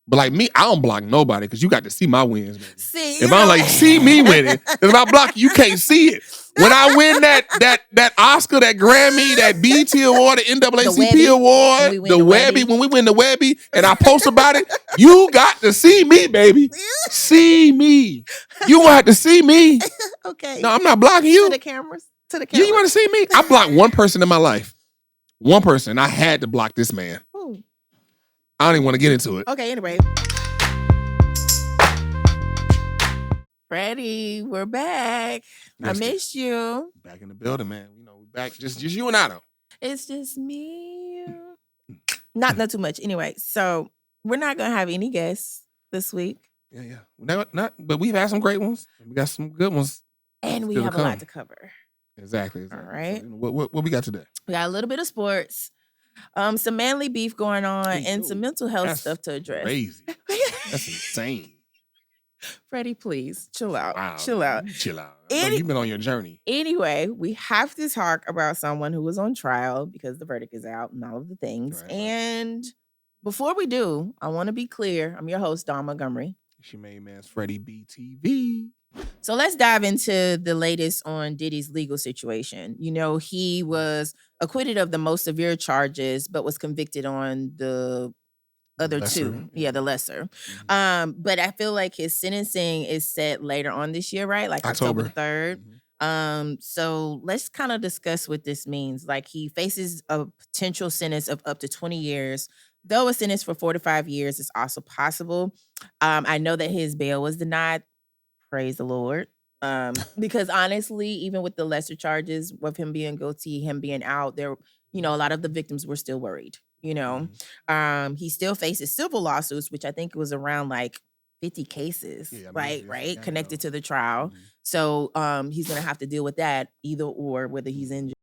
But like me, I don't block nobody because you got to see my wins, baby. See, if I'm like, see me winning, if I block you, can't see it. When I win that Oscar, that Grammy, that BET Award, the NAACP Award, the Webby, when we win the Webby, and I post about it, you got to see me, baby. See me. You want to see me. Okay. No, I'm not blocking you. To the cameras. Yeah, you want to see me? I blocked one person in my life. One person. I had to block this man. Ooh. I don't even want to get into it. Okay, anyway. Freddie, we're back. Yes, I missed you. Back in the building, man. You know, we back. Just you and I, though. It's just me. Not too much. Anyway, so we're not going to have any guests this week. Yeah. But we've had some great ones. We got some good ones. And we have a lot to cover. Exactly. All right. So, what we got today? We got a little bit of sports, some manly beef going on, and some mental health stuff to address. Crazy. That's insane. Freddie, please chill out. Wow. Chill out. You've been on your journey. Anyway, we have to talk about someone who was on trial because the verdict is out and all of the things. Right. And before we do, I want to be clear. I'm your host, Dawn Montgomery. It's your main man's FreddieBTV. So let's dive into the latest on Diddy's legal situation. You know, he was acquitted of the most severe charges, but was convicted on the other two. Yeah, the lesser. Mm-hmm. But I feel like his sentencing is set later on this year, right? Like October 3rd. Mm-hmm. So let's kind of discuss what this means. Like, he faces a potential sentence of up to 20 years. Though a sentence for 4 to 5 years is also possible. I know that his bail was denied. Praise the Lord. Because honestly, even with the lesser charges, with him being guilty, him being out there, you know, a lot of the victims were still worried. You know, he still faces civil lawsuits, which I think was around like 50 cases, right? Connected to the trial. Mm-hmm. So he's going to have to deal with that either or, whether he's in jail.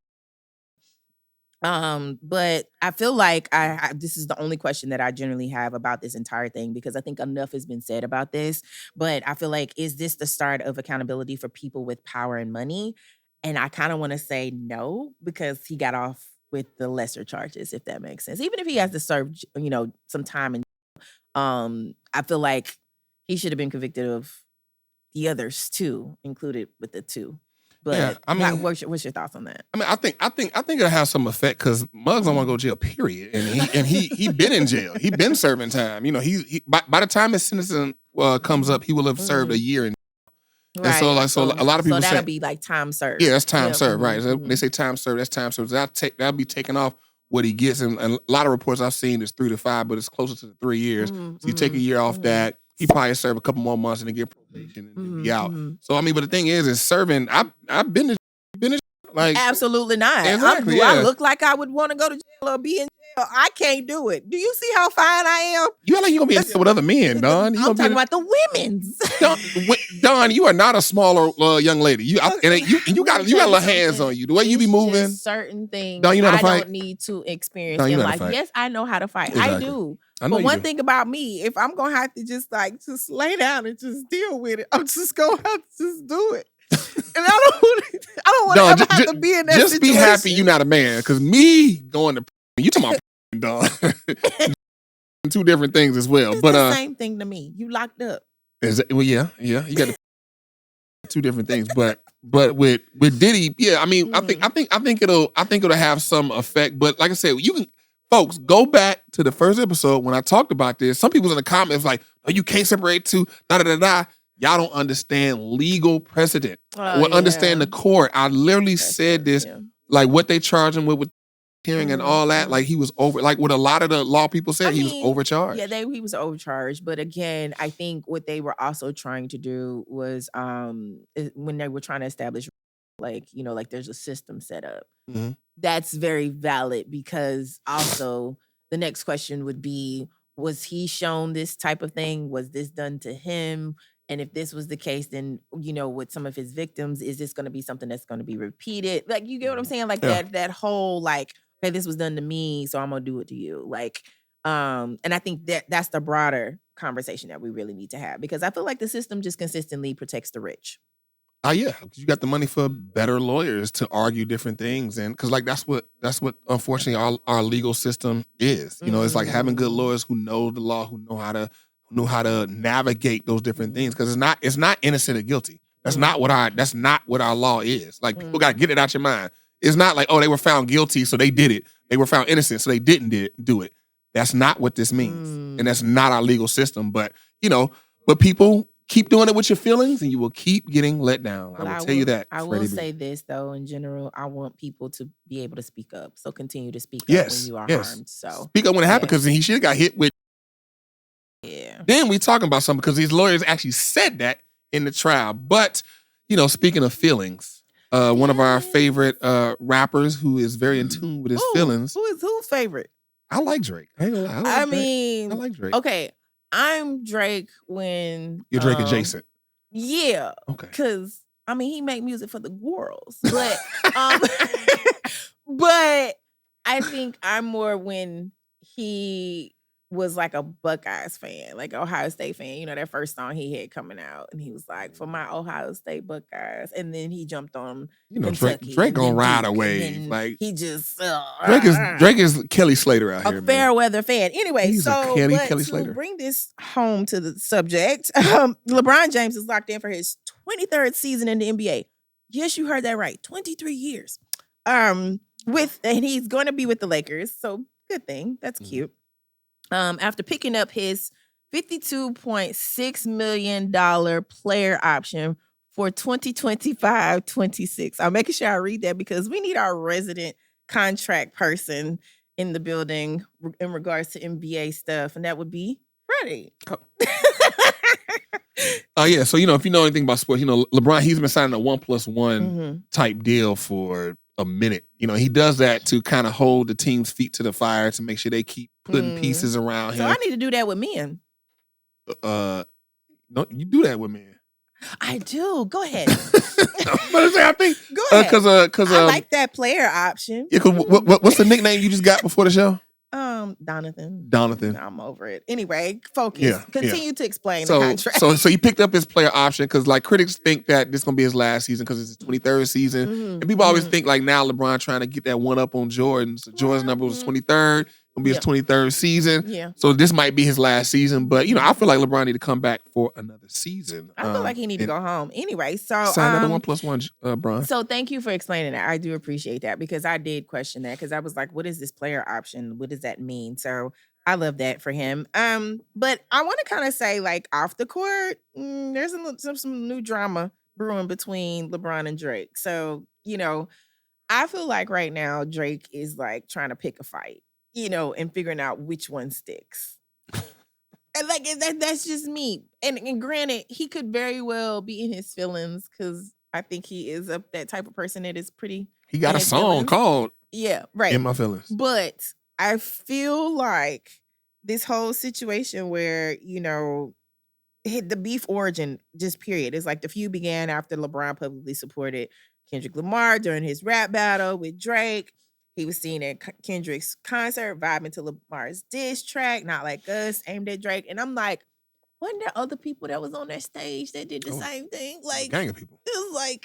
But I feel like this is the only question that I generally have about this entire thing, because I think enough has been said about this. But I feel like, is this the start of accountability for people with power and money? And I kind of want to say no, because he got off with the lesser charges, if that makes sense. Even if he has to serve, you know, some time in jail, I feel like he should have been convicted of the others too, included with the two. But yeah, I mean, what's your thoughts on that? I mean, I think it'll have some effect, because Muggs don't want to go to jail, period. And he been in jail. He been serving time. You know, he by the time his sentencing comes up, he will have served a year in. Right. And so a lot of people say that'll be like time served. Yeah, that's time served, right? So they say time served, that's time served. So that'll be taken off what he gets. And a lot of reports I've seen is 3 to 5, but it's closer to the 3 years. So you take a year off that. He probably serve a couple more months and then get probation and be out. So I mean, but the thing is serving. I've been to like, absolutely not. Exactly, I look like I would want to go to jail or be in jail? I can't do it. Do you see how fine I am? You act like you're gonna be in jail with other men, Dawn. I'm talking about the women's. Dawn, you are not a smaller young lady. You got little hands on you. The way you be moving, certain things Dawn, you know how to fight? I don't need to experience in life. Yes, I know how to fight. Exactly. I do. But one thing about me, if I'm gonna have to just lay down and just deal with it, I'm just gonna have to just do it. And I don't want to have to be in that just situation. Be happy you're not a man, because me going to you talking about Dawn. Two different things as well. It's but the same thing to me. You locked up. Well, yeah. You got two different things. But with Diddy, yeah. I mean, I think it'll have some effect. But like I said, you can. Folks, go back to the first episode when I talked about this. Some people's in the comments like, "Oh, you can't separate two." Da. Y'all don't understand legal precedent or understand the court. I literally said this, like what they charge him with hearing and all that. Like he was over, like what a lot of the law people said, he was overcharged. Yeah, he was overcharged. But again, I think what they were also trying to do was when they were trying to establish, like there's a system set up. Mm-hmm. That's very valid, because also the next question would be, was he shown this type of thing? Was this done to him? And if this was the case, then, with some of his victims, is this going to be something that's going to be repeated? Like, you get what I'm saying? Like that whole, like, okay, this was done to me, so I'm going to do it to you. Like, and I think that's the broader conversation that we really need to have, because I feel like the system just consistently protects the rich. Yeah, because you got the money for better lawyers to argue different things, and because like that's what unfortunately our legal system is. It's like having good lawyers who know the law, who know how to knew how to navigate those different things because it's not innocent or guilty. That's not what our law is. Like people got to get it out your mind. It's not like, oh, they were found guilty, so they did it. They were found innocent, so they didn't do it. That's not what this means. And that's not our legal system. But, but people keep doing it with your feelings and you will keep getting let down. I will tell you that. I will say this, though, in general, I want people to be able to speak up. So continue to speak up when you are harmed. So speak up when it happened because he should have got hit with. Yeah. Then we talking about something because these lawyers actually said that in the trial. But, speaking of feelings, one of our favorite rappers who is very in tune with his feelings. Who's favorite? I like Drake. I like Drake. Okay, I'm Drake when you're Drake adjacent. Yeah. Okay. Because he make music for the girls, but but I think I'm more when he was like a Buckeyes fan, like Ohio State fan. That first song he had coming out, and he was like, "For my Ohio State Buckeyes," and then he jumped on. Drake gonna ride a wave. Like he just Drake is Kelly Slater out here. A fair weather fan. Anyway, he's Kelly Slater. To bring this home to the subject, LeBron James is locked in for his 23rd season in the NBA. Yes, you heard that right. 23 years. And he's going to be with the Lakers. So good thing. That's cute. After picking up his $52.6 million player option for 2025-26. I'm making sure I read that because we need our resident contract person in the building in regards to NBA stuff, and that would be Freddie. Oh yeah, so if you know anything about sports, LeBron, he's been signing a 1+1 type deal for a minute. He does that to kind of hold the team's feet to the fire to make sure they keep putting pieces around him. So I need to do that with men. No, you do that with men. I do. Go ahead. I think go ahead. Because I like that player option. Yeah. What's the nickname you just got before the show? Donathan. I'm over it. Anyway, focus. Yeah, Continue to explain the contract. So he picked up his player option because critics think that this is gonna be his last season because it's his 23rd season, and people always think now LeBron trying to get that one up on Jordan. So Jordan's number was 23rd. Gonna be his 23rd season. Yeah. So this might be his last season, but I feel like LeBron need to come back for another season. I feel like he need to go home. Anyway, so sign another 1+1, Bron. So thank you for explaining that. I do appreciate that because I did question that because I was like, what is this player option? What does that mean? So I love that for him. But I want to kind of say off the court, there's some new drama brewing between LeBron and Drake. So, I feel like right now Drake is trying to pick a fight. And figuring out which one sticks. And that's just me. And granted, he could very well be in his feelings because I think he is that type of person that is pretty. He got a song called In My Feelings. But I feel like this whole situation where, the beef origin, just period. It's the feud began after LeBron publicly supported Kendrick Lamar during his rap battle with Drake. He was seen at Kendrick's concert, vibing to Lamar's diss track, Not Like Us, aimed at Drake. And I'm like, wasn't there other people that was on that stage that did the same thing? A gang of people. It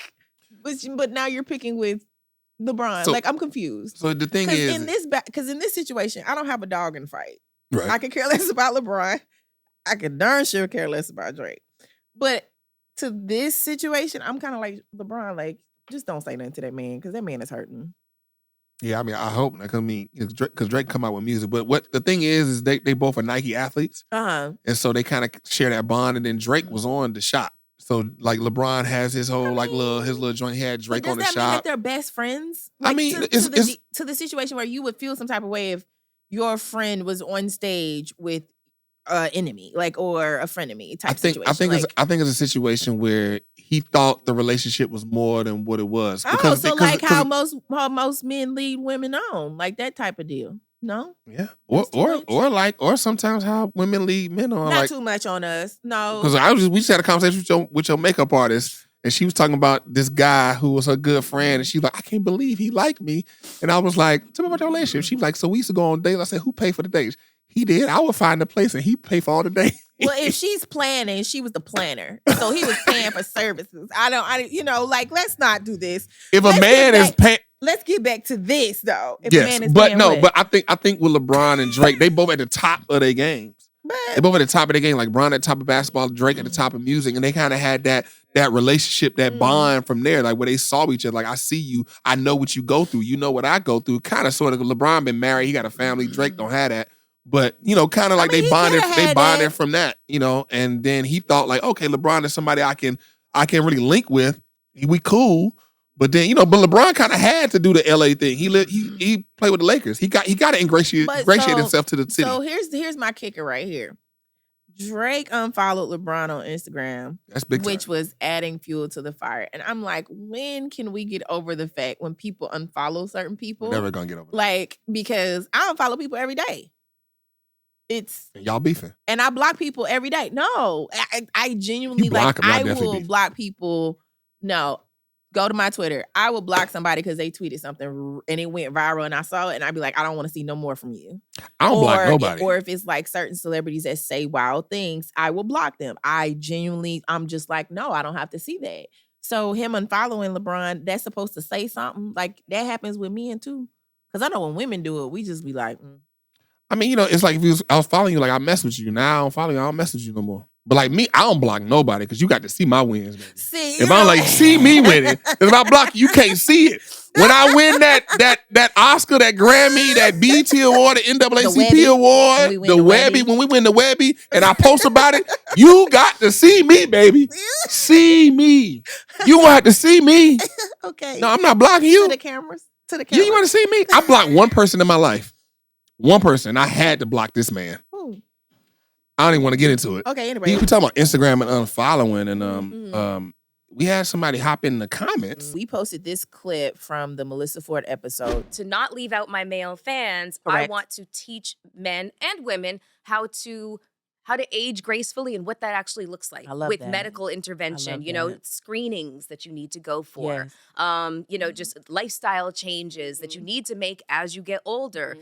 was but now you're picking with LeBron. So, I'm confused. So the thing is, because in this situation, I don't have a dog in the fight. Right. I could care less about LeBron. I could darn sure care less about Drake. But to this situation, I'm kind of like, LeBron, just don't say nothing to that man because that man is hurting. Yeah, I hope not. Because Drake come out with music, but what the thing is they both are Nike athletes, and so they kind of share that bond. And then Drake was on the shop, so LeBron has his whole his little joint. He had Drake on the shop. Does that mean that they're best friends? To the situation where you would feel some type of way if your friend was on stage with enemy, or a frenemy type situation. I think it's a situation where he thought the relationship was more than what it was. How most men lead women on, that type of deal. No, yeah, or sometimes how women lead men on. Not too much on us. No, because we just had a conversation with your makeup artist. And she was talking about this guy who was her good friend. And she was like, I can't believe he liked me. And I was like, tell me about your relationship. She was like, so we used to go on dates. I said, who paid for the dates? He did. I would find a place and he'd pay for all the dates. Well, if she's planning, she was the planner. So he was paying for services. Let's not do this. If a man is paying. Let's get back to this though. But I think with LeBron and Drake, they both at the top of their games. They both at the top of the game, like Bron at the top of basketball, Drake at the top of music, and they kind of had that relationship, that bond from there, like where they saw each other. Like, I see you, I know what you go through, you know what I go through. Kind of, sort of. LeBron been married, he got a family. Drake don't have that, but kind of like they bonded from that, And then he thought like, okay, LeBron is somebody I can really link with. We cool. But then, but LeBron kind of had to do the LA thing. He played with the Lakers. He got to ingratiate himself to the city. So here's my kicker right here. Drake unfollowed LeBron on Instagram. That's big time. Which was adding fuel to the fire. And I'm like, when can we get over the fact when people unfollow certain people? We're never gonna get over that. Like, because I unfollow people every day. And y'all beefing. And I block people every day. No, I genuinely I will block people. No. Go to my Twitter. I will block somebody because they tweeted something and it went viral and I saw it and I'd be like, I don't want to see no more from you. I don't block nobody. Or if it's like certain celebrities that say wild things, I will block them. I'm just like, no, I don't have to see that. So him unfollowing LeBron, that's supposed to say something. Like, that happens with men too. Because I know when women do it, we just be like, I mean, it's like if I was following you, like I mess with you. Now I don't follow you, I don't mess with you no more. But like me, I don't block nobody because you got to see my wins, baby. If I'm like, see me winning, if I block you, you can't see it. When I win that Oscar, that Grammy, that BET award, the NAACP award, the Webby, when we win the Webby, and I post about it, you got to see me, baby. See me. You gonna have to see me. Okay. No, I'm not blocking you. To the cameras. Yeah, you want to see me? I blocked one person in my life. One person. I had to block this man. I don't even want to get into it. Okay, anyway. We talking about Instagram and unfollowing, and we had somebody hop in the comments. We posted this clip from the Melyssa Ford episode. To not leave out my male fans, Correct. I want to teach men and women how to age gracefully and what that actually looks like with medical intervention, screenings that you need to go for, just lifestyle changes that you need to make as you get older.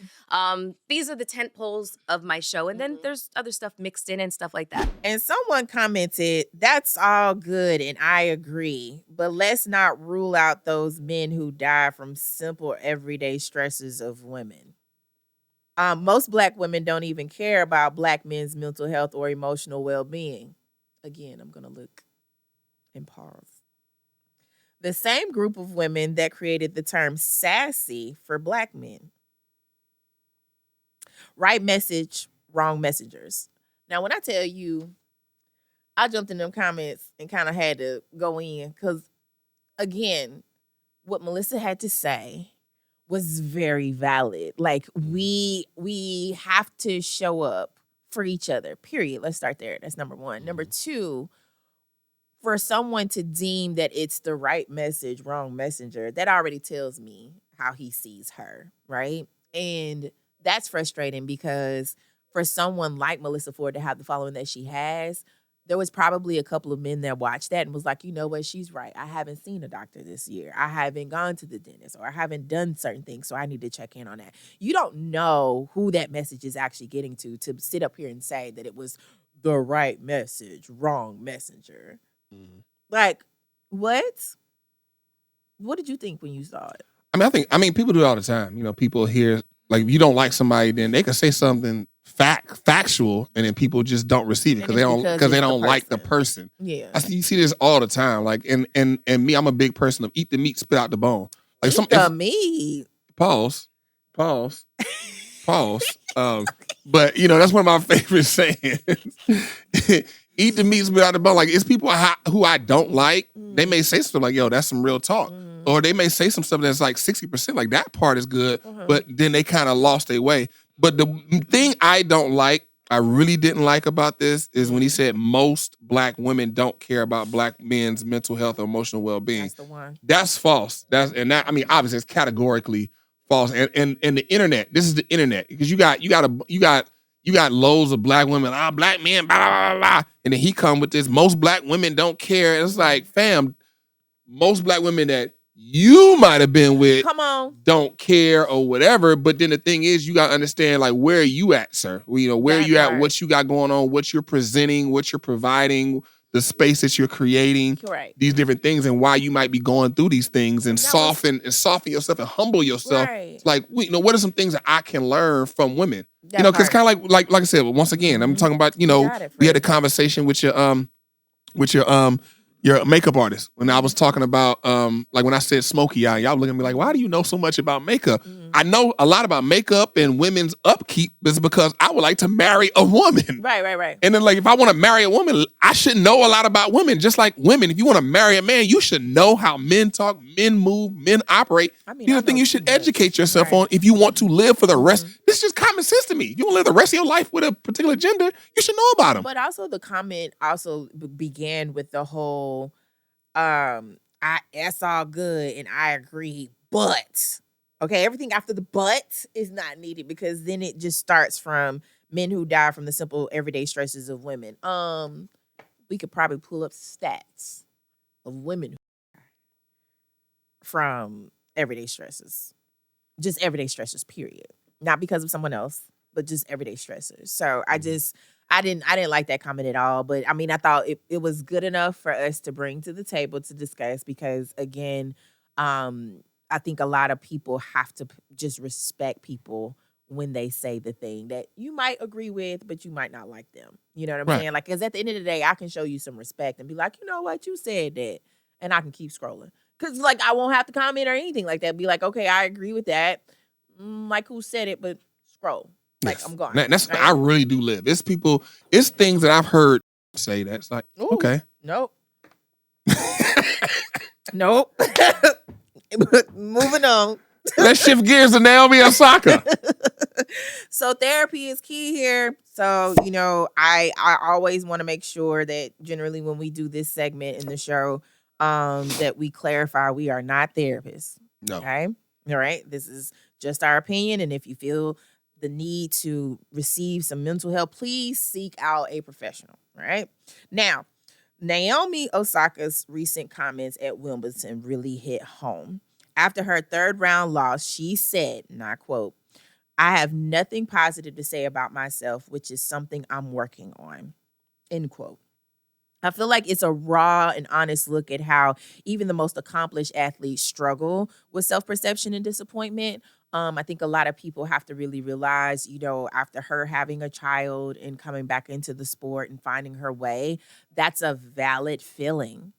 These are the tent poles of my show. And then there's other stuff mixed in and stuff like that. And someone commented, that's all good and I agree, but let's not rule out those men who die from simple everyday stresses of women. Most Black women don't even care about Black men's mental health or emotional well-being. Again, I'm going to look and pause. The same group of women that created the term sassy for Black men. Right message, wrong messengers. Now, when I tell you, I jumped in them comments and kind of had to go in because, again, what Melyssa had to say was very valid. Like, we have to show up for each other, period. Let's start there. That's number one. Number two, for someone to deem that it's the right message, wrong messenger, that already tells me how he sees her, right? And that's frustrating because for someone like Melyssa Ford to have the following that she has, there was probably a couple of men that watched that and was like, you know what, she's right. I haven't seen a doctor this year. I haven't gone to the dentist or I haven't done certain things, so I need to check in on that. You don't know who that message is actually getting to sit up here and say that it was the right message, wrong messenger. Like, what? What did you think when you saw it? I mean, people do it all the time. People hear, like, if you don't like somebody, then they can say something factual, and then people just don't receive it because they don't like the person. Yeah, you see this all the time. Like, and me, I'm a big person of eat the meat, spit out the bone. Like, eat the meat. Pause. But that's one of my favorite sayings. Eat the meat, spit out the bone. Like, it's people who I don't like. They may say something like, "Yo, that's some real talk," or they may say some stuff that's like 60%. Like, that part is good, but then they kind of lost their way. But the thing I really didn't like about this is when he said most Black women don't care about Black men's mental health or emotional well-being. That's the one. That's false. Obviously it's categorically false. And the internet, this is the internet, because you got loads of Black women, Black men, blah, blah, blah, blah. And then he come with this, most Black women don't care. It's like, fam, most Black women that you might have been with don't care or whatever. But then the thing is, you got to understand, like, where are you at, sir? Where are you at? What you got going on? What you're presenting? What you're providing? the space that you're creating, these different things, and why you might be going through these things, and soften yourself and humble yourself. It's like, what are some things that I can learn from women? Because kind of like I said, once again, I'm talking about, we had a conversation with your makeup artist when I was talking about like when I said smoky eye, y'all looking at me like, why do you know so much about makeup? I know a lot about makeup and women's upkeep is because I would like to marry a woman. Right. And then like if I want to marry a woman, I should know a lot about women. Just like women, if you want to marry a man, you should know how men talk, men move, men operate. These are things you should educate yourself on if you want to live for the rest. This is just common sense to me. If you want to live the rest of your life with a particular gender, you should know about them. But also the comment also began with the whole that's all good and I agree, but everything after the but is not needed, because then it just starts from men who die from the simple everyday stresses of women. We could probably pull up stats of women who die from everyday stresses. Just everyday stresses, period. Not because of someone else, but just everyday stressors. So I didn't like that comment at all. But I mean, I thought it was good enough for us to bring to the table to discuss, because again, I think a lot of people have to just respect people when they say the thing that you might agree with, but you might not like them. You know what I'm saying? Like, because at the end of the day, I can show you some respect and be like, you know what, you said that, and I can keep scrolling. Because like I won't have to comment or anything like that. Be like, okay, I agree with that. Like who said it, but scroll. Like, I'm gone. That's right? I really do live. It's things that I've heard say that. It's like, ooh, okay. Nope. Nope. Moving on. Let's shift gears to Naomi Osaka. So therapy is key here. So, I always want to make sure that generally when we do this segment in the show, that we clarify we are not therapists. No. Okay? All right? This is just our opinion. And if you feel the need to receive some mental help, please seek out a professional. Right? Now, Naomi Osaka's recent comments at Wimbledon really hit home. After her third round loss, she said, and I quote, "I have nothing positive to say about myself, which is something I'm working on," end quote. I feel like it's a raw and honest look at how even the most accomplished athletes struggle with self-perception and disappointment. I think a lot of people have to really realize, after her having a child and coming back into the sport and finding her way, that's a valid feeling.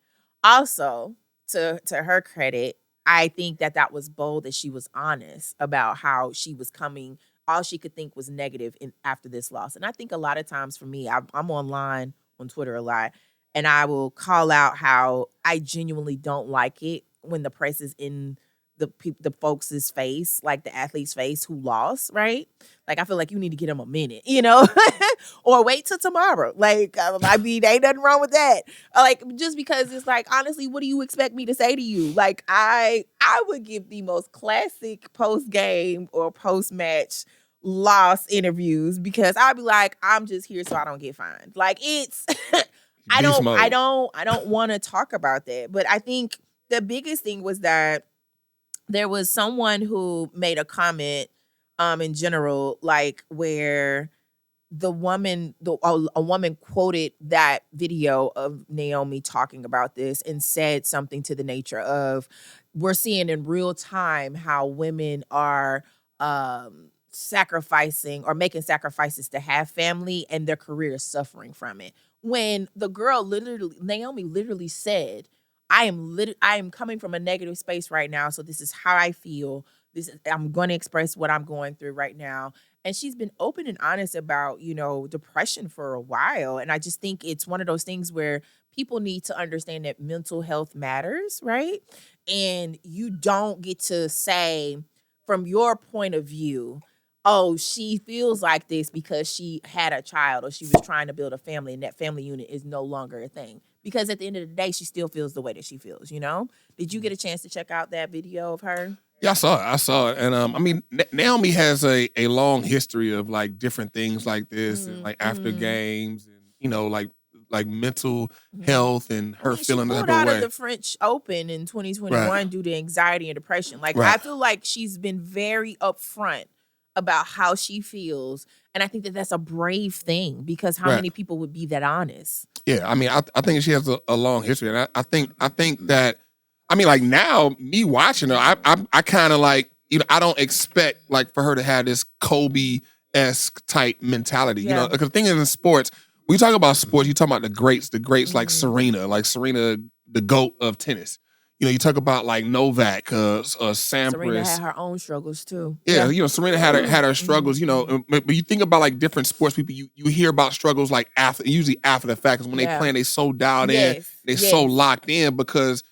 Also, to her credit, I think that was bold that she was honest about how she was coming. All she could think was negative after this loss. And I think a lot of times for me, I'm online on Twitter a lot, and I will call out how I genuinely don't like it when the press is in the folks' face, like the athlete's face who lost, right? Like, I feel like you need to give them a minute, or wait till tomorrow. Like, I mean, ain't nothing wrong with that. Like, just because it's like, honestly, what do you expect me to say to you? Like, I would give the most classic post-game or post-match loss interviews, because I'd be like, I'm just here so I don't get fined. Like, it's I don't want to talk about that. But I think the biggest thing was that there was someone who made a comment in general, like where a woman quoted that video of Naomi talking about this and said something to the nature of, we're seeing in real time how women are sacrificing or making sacrifices to have family, and their career is suffering from it. When the girl Naomi literally said, I am coming from a negative space right now, so this is how I feel. I'm going to express what I'm going through right now. And she's been open and honest about, depression for a while. And I just think it's one of those things where people need to understand that mental health matters, right? And you don't get to say from your point of view, oh, she feels like this because she had a child or she was trying to build a family, and that family unit is no longer a thing. Because at the end of the day, she still feels the way that she feels, Did you get a chance to check out that video of her? Yeah, I saw it. And I mean, Naomi has a long history of like different things like this, and like after games, and like mental health and her feeling that way. She pulled out of the French Open in 2021 due to anxiety and depression. Like, I feel like she's been very upfront about how she feels. And I think that that's a brave thing, because how many people would be that honest? Yeah, I mean, I think she has a long history, and I think that, I mean, like now, me watching her, I kind of like, you know, I don't expect like for her to have this Kobe-esque type mentality, you know, because the thing is in sports, when you talk about sports, you talk about the greats like Serena, the GOAT of tennis. You know, you talk about like Novak, Sampras. Serena had her own struggles too. Yeah, you know, Serena had her struggles. You know, but you think about like different sports people, you hear about struggles like usually after the fact, because when they playing, they so dialed in, they so locked in, because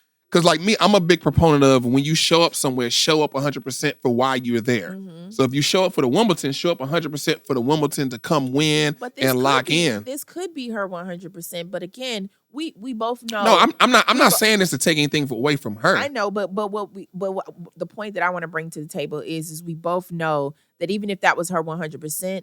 like me, I'm a big proponent of when you show up somewhere, show up 100% for why you're there. So if you show up for the Wimbledon, show up 100% for the Wimbledon to come win and lock in. This could be her 100%, but again, we both know. No, I'm not saying this to take anything away from her. I know, but the point that I want to bring to the table is we both know that even if that was her 100%,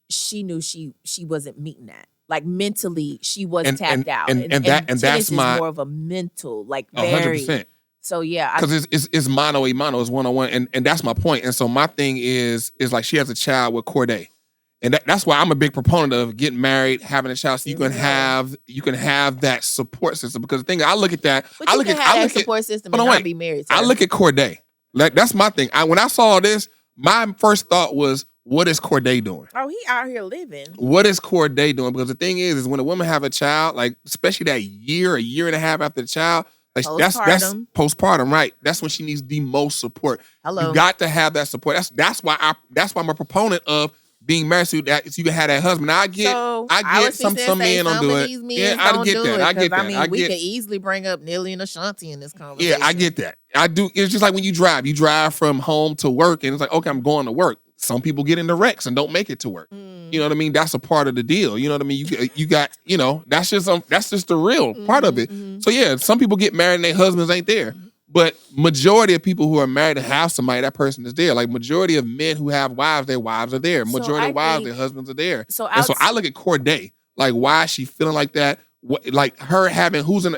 she knew she wasn't meeting that. Like mentally, she was tapped out, and that's more of a mental, like 100%. So yeah, because it's mano a mano, it's 1-on-1, and that's my point. And so my thing is like she has a child with Corday, and that's why I'm a big proponent of getting married, having a child, so you can have that support system. Because the thing I look at that, I look at support system and not be married. I look at Corday. Like that's my thing. When I saw this, my first thought was, what is Corday doing? Oh, he out here living. What is Corday doing? Because the thing is when a woman have a child, like especially that a year and a half after the child, like that's postpartum, right? That's when she needs the most support. You got to have that support. That's why I'm a proponent of being married, so you can have that husband. Now I get some men don't do it. Yeah, I get that. I get that. I mean, we could easily bring up Nelly and Ashanti in this conversation. Yeah, I get that. I do. It's just like when you drive from home to work, and it's like, okay, I'm going to work. Some people get into wrecks and don't make it to work. You know what I mean? That's a part of the deal. You know what I mean? You got, you know, that's just the real part of it. So yeah, some people get married and their husbands ain't there. But majority of people who are married and have somebody, that person is there. Like majority of men who have wives, their wives are there. Majority of wives, their husbands are there. So I look at Corday, like why is she feeling like that? Like her having who's in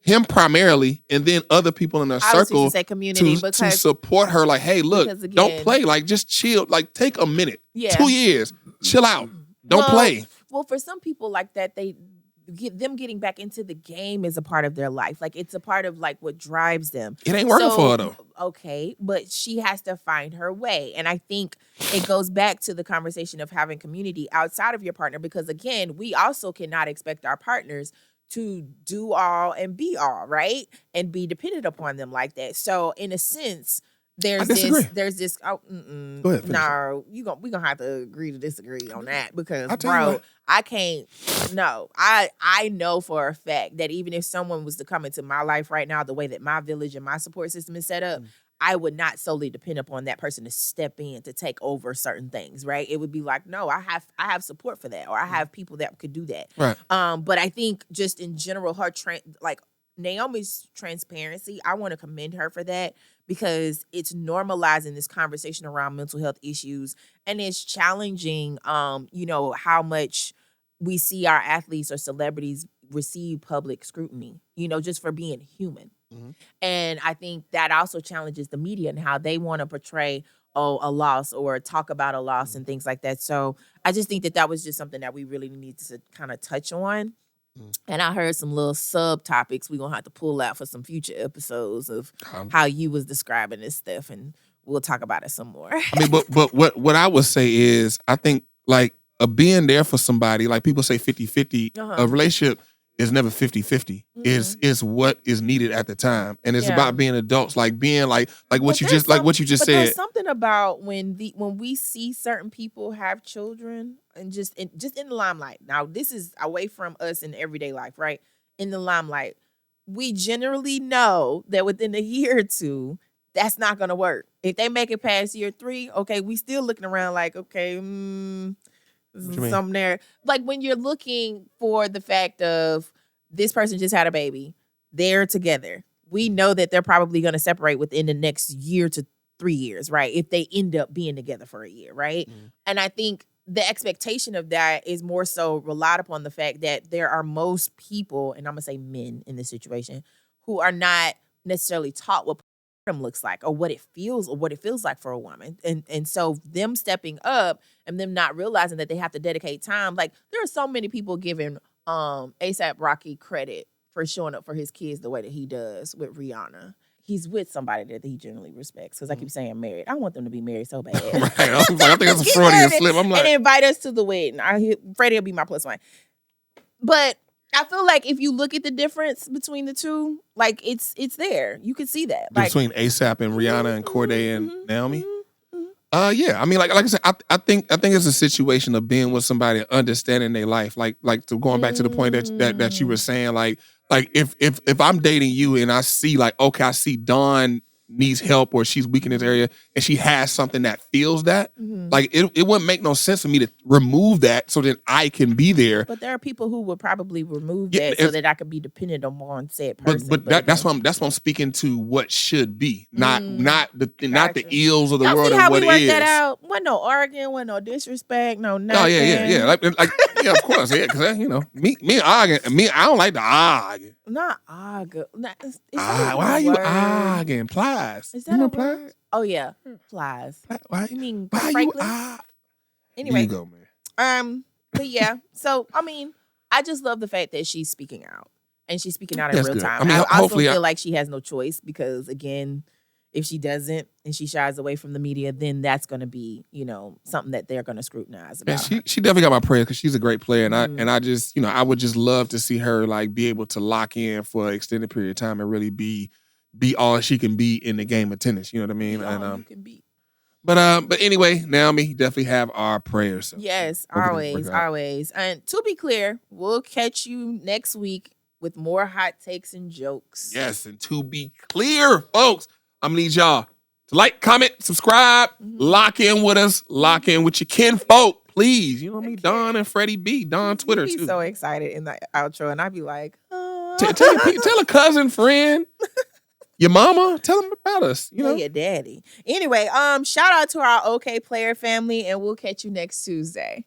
him primarily, and then other people in her circle to support her. Like, hey, look, don't play. Like, just chill. Like, take a minute. 2 years. Chill out. Don't play. Well, for some people like that, them getting back into the game is a part of their life. Like, it's a part of like what drives them. It ain't working for her though. Okay, but she has to find her way. And I think it goes back to the conversation of having community outside of your partner, because again, we also cannot expect our partners to do all and be all, right? And be dependent upon them like that. So in a sense, there's this. Go ahead, no, we gonna have to agree to disagree on that, because bro, I can't. No, I know for a fact that even if someone was to come into my life right now, the way that my village and my support system is set up, I would not solely depend upon that person to step in to take over certain things, right? It would be like, no, I have support for that, or I have people that could do that. Right. But I think just in general, her like Naomi's transparency, I want to commend her for that, because it's normalizing this conversation around mental health issues, and it's challenging, you know, how much we see our athletes or celebrities receive public scrutiny, you know, just for being human. And I think that also challenges the media and how they want to portray, a loss or talk about a loss and things like that. So I just think that was just something that we really need to kind of touch on. And I heard some little subtopics we're going to have to pull out for some future episodes of how you was describing this stuff, and we'll talk about it some more. I mean, but what I would say is, I think like being there for somebody, like people say 50-50, a relationship is never 50-50. Is what is needed at the time. And it's about being adults, like being like what you just said. There's something about when we see certain people have children and just in the limelight. Now, this is away from us in everyday life, right? In the limelight, we generally know that within a year or two, that's not going to work. If they make it past year 3, okay, we still looking around like, okay, something there. Like when you're looking for the fact of this person just had a baby, they're together. We know that they're probably going to separate within the next year to 3 years, right? If they end up being together for a year, right? And I think the expectation of that is more so relied upon the fact that there are most people, and I'm going to say men in this situation, who are not necessarily taught what looks like, or what it feels like for a woman. And so them stepping up and them not realizing that they have to dedicate time. Like, there are so many people giving ASAP Rocky credit for showing up for his kids the way that he does with Rihanna. He's with somebody that he generally respects, because I keep saying married. I want them to be married so bad. Right. I think that's a Freudian slip. I'm like, and invite us to the wedding. Freddie will be my plus one. But I feel like if you look at the difference between the two, like it's there. You can see that. Like, between ASAP and Rihanna and Cordae and Naomi. Yeah. I mean, like I said, I think it's a situation of being with somebody, understanding their life. Like to going back to the point that you were saying, like if I'm dating you and I see like, okay, I see Dawn needs help or she's weak in this area and she has something that feels that, like it wouldn't make no sense for me to remove that so that I can be there. But there are people who would probably remove that so that I could be dependent on said person. But that's what I'm speaking to. What should be, not the ills of the world. See how what we worked is. that out? Wasn't no arguing, wasn't no disrespect, no nothing. Oh yeah. Like yeah, of course, yeah. Because me arguing. I don't like to argue. Not argue. Why are you arguing? Plies. Is that a word? Oh yeah, plies. Why you mean? Why you Anyway, you go, man. But yeah. So I mean, I just love the fact that she's speaking out, and she's speaking out in That's real good. time. I mean, I also hopefully feel like she has no choice, because again, if she doesn't and she shies away from the media, then that's going to be, something that they're going to scrutinize about. And she definitely got my prayers, because she's a great player, and I just I would just love to see her like be able to lock in for an extended period of time and really be all she can be in the game of tennis. You know what I mean? Be all you can be. But anyway, Naomi, definitely have our prayers. So yes, always. And to be clear, we'll catch you next week with more hot takes and jokes. Yes, and to be clear, folks, I'm gonna need y'all to like, comment, subscribe, lock in with us, lock in with your kinfolk, please. You know me, Dawn and Freddie B. Dawn Twitter too. too. So excited in the outro, and I'd be like, tell a cousin, friend, your mama, tell them about us. Tell your daddy. Anyway, shout out to our Okayplayer family, and we'll catch you next Tuesday.